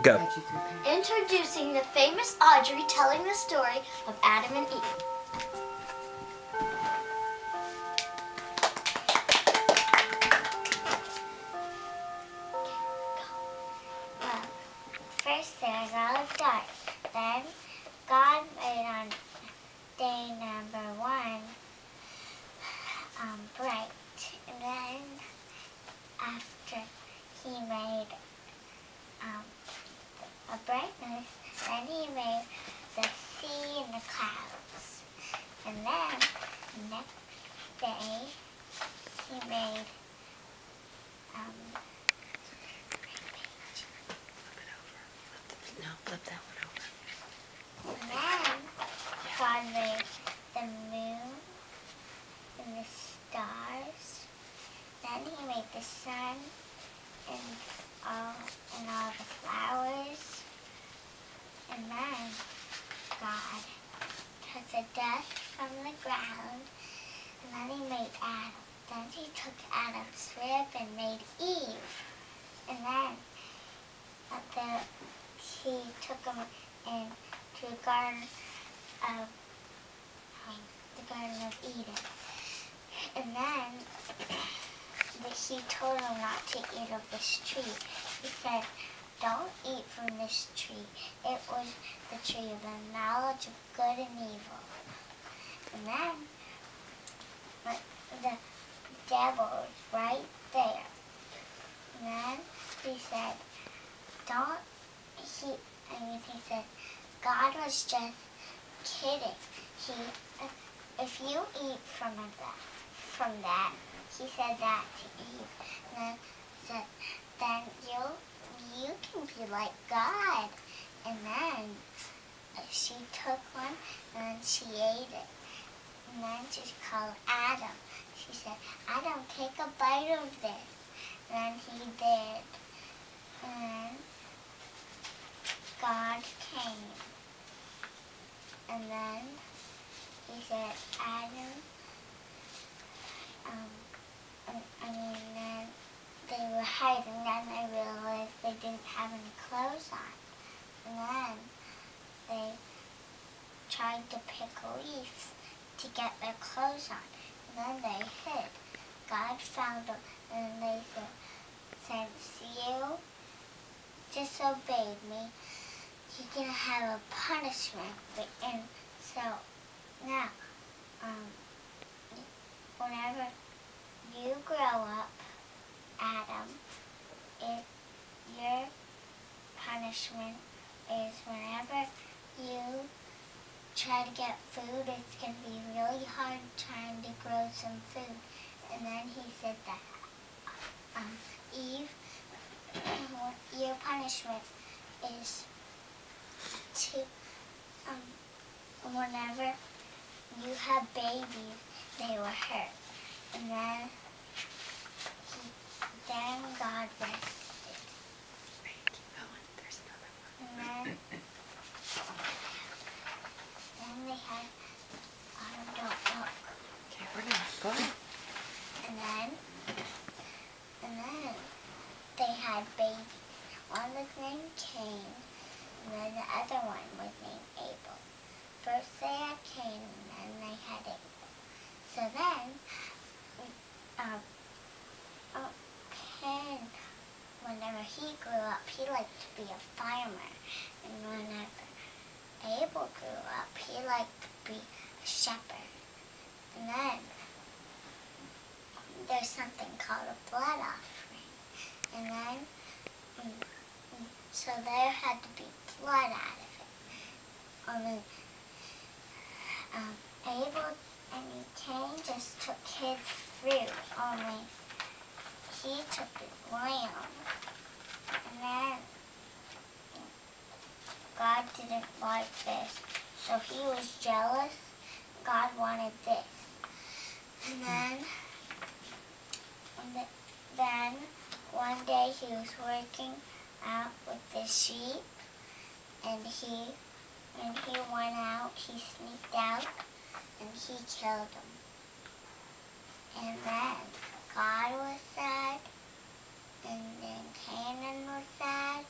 Go. Introducing the famous Audrey telling the story of Adam and Eve. Well, first there was all dark. Then God made on day number 1 bright. And then after he made a brightness, then he made the sea and the clouds. And then next day he made Flip that one over. and then God made the moon and the stars. Then he made the sun and all the flowers. And then God took the dust from the ground, and then he made Adam. Then he took Adam's rib and made Eve. And then he took him into the Garden of Eden. And then he told him not to eat of this tree. He said, "Don't eat from this tree." It was the tree of the knowledge of good and evil. And then the devil was right there. And then he said, he said, God was just kidding. If you eat from that, he said that to Eve. And then said, then you can be like God. And then she took one and then she ate it. And then she called Adam. She said, "Adam, take a bite of this." And then he did. And then God came. And then he said, "Adam," then they were hiding. Then they realized they didn't have any clothes on. And then they tried to pick leaves to get their clothes on. And then they hid. God found them, and they said, "You disobeyed me. You're going to have a punishment." And so now, whenever you grow up, Adam, your punishment is whenever you try to get food, it's going to be really hard trying to grow some food. And then he said that, Eve, your punishment is to, whenever you have babies, they were hurt. And then God rested. Keep going. There's another one. And then they had, don't look. Okay, we're gonna go ahead. And then they had babies. One was named Cain, and then the other one was named Abel. First they had Cain, and then they had Abel. So then, Cain, whenever he grew up, he liked to be a farmer. And whenever Abel grew up, he liked to be a shepherd. And then there's something called a blood offering. And then, so there had to be blood out of it. Only Abel and Cain just took his fruit, only he took his lamb. And then God didn't like this, so he was jealous. God wanted this. And then one day he was working out with the sheep, and he went out, he sneaked out, and he killed him. And then God was sad, and then Canaan was sad,